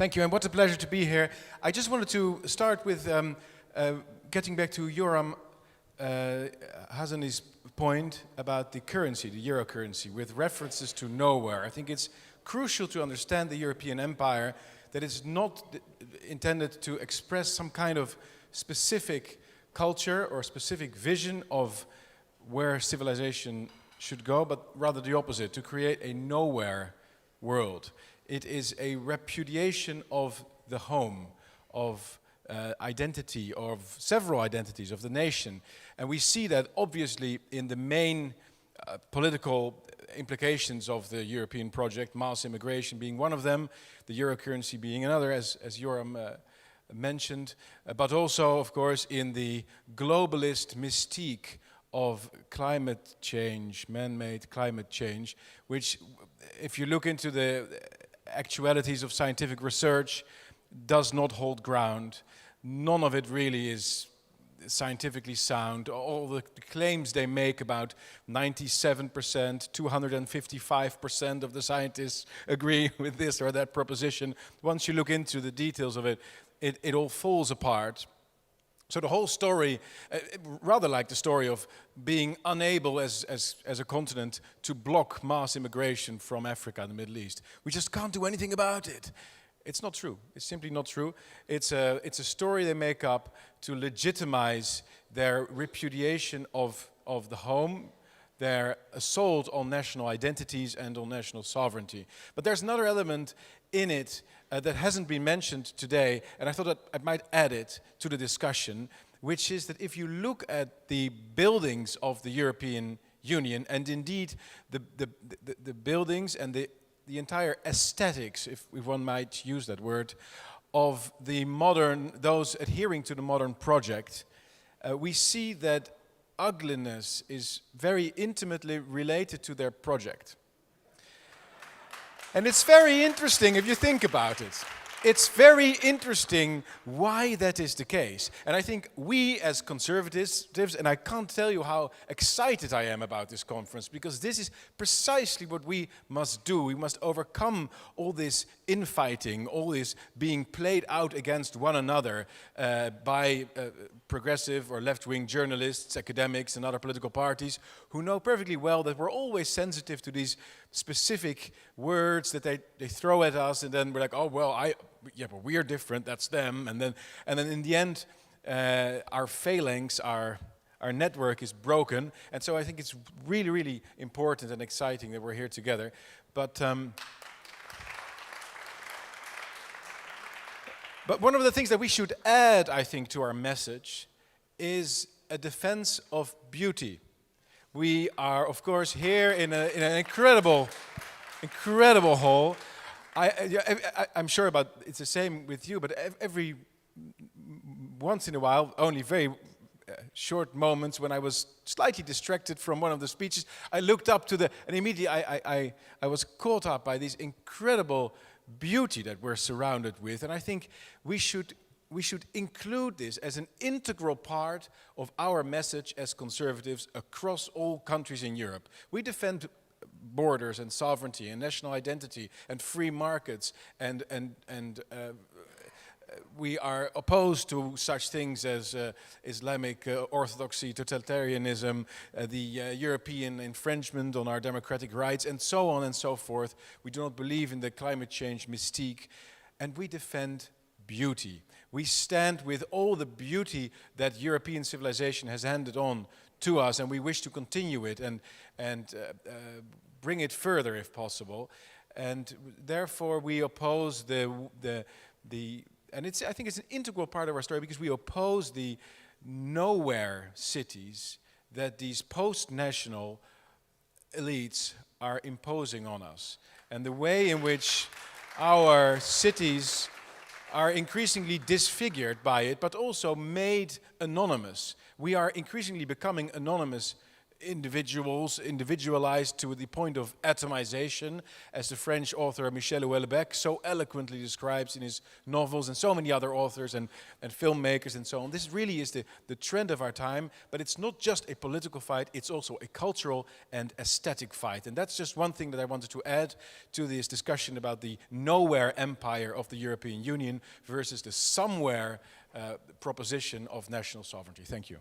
Thank you, and what a pleasure to be here. I just wanted to start with getting back to Yoram Hazani's point about the currency, the euro currency, with references to nowhere. I think it's crucial to understand the European empire, that it's not intended to express some kind of specific culture or specific vision of where civilization should go, but rather the opposite, to create a nowhere world. It is a repudiation of the home, of identity, of several identities of the nation. And we see that obviously in the main political implications of the European project, mass immigration being one of them, the euro currency being another, as Yoram mentioned, but also, of course, in the globalist mystique of climate change, man-made climate change, which, if you look into the actualities of scientific research, does not hold ground. None of it really is scientifically sound. All the claims they make about 97%, 255% of the scientists agree with this or that proposition. Once you look into the details of it, it all falls apart. So the whole story, rather like the story of being unable as a continent to block mass immigration from Africa and the Middle East. We just can't do anything about it. It's not true. It's simply not true. It's a story they make up to legitimize their repudiation of the home, their assault on national identities and on national sovereignty. But there's another element in it that hasn't been mentioned today, and I thought that I might add it to the discussion, which is that if you look at the buildings of the European Union, and indeed the buildings and the entire aesthetics, if one might use that word, of the modern, those adhering to the modern project, we see that ugliness is very intimately related to their project. And it's very interesting if you think about it. It's very interesting why that is the case. And I think we as conservatives, and I can't tell you how excited I am about this conference, because this is precisely what we must do. We must overcome all this infighting, all this being played out against one another by progressive or left-wing journalists, academics, and other political parties who know perfectly well that we're always sensitive to these specific words that they throw at us, and then we're like, oh, well, yeah, but we're different, that's them. And then in the end, our phalanx, our network is broken. And so I think it's really, really important and exciting that we're here together. But one of the things that we should add, I think, to our message is a defense of beauty. We are, of course, here in an incredible hall. I'm sure about it's the same with you, but every once in a while, only very short moments when I was slightly distracted from one of the speeches, I looked up and immediately I was caught up by this incredible beauty that we're surrounded with, and I think we should include this as an integral part of our message as conservatives across all countries in Europe. We defend borders and sovereignty and national identity and free markets, and we are opposed to such things as Islamic orthodoxy, totalitarianism, the European infringement on our democratic rights, and so on and so forth. We do not believe in the climate change mystique, and we defend beauty. We stand with all the beauty that European civilization has handed on to us, and we wish to continue it and bring it further if possible. And therefore we oppose I think it's an integral part of our story, because we oppose the nowhere cities that these post-national elites are imposing on us, and the way in which our cities are increasingly disfigured by it, but also made anonymous. We are increasingly becoming anonymous individualized to the point of atomization, as the French author Michel Houellebecq so eloquently describes in his novels, and so many other authors and filmmakers and so on. This really is the trend of our time, but it's not just a political fight, it's also a cultural and aesthetic fight. And that's just one thing that I wanted to add to this discussion about the nowhere empire of the European Union versus the somewhere proposition of national sovereignty. Thank you.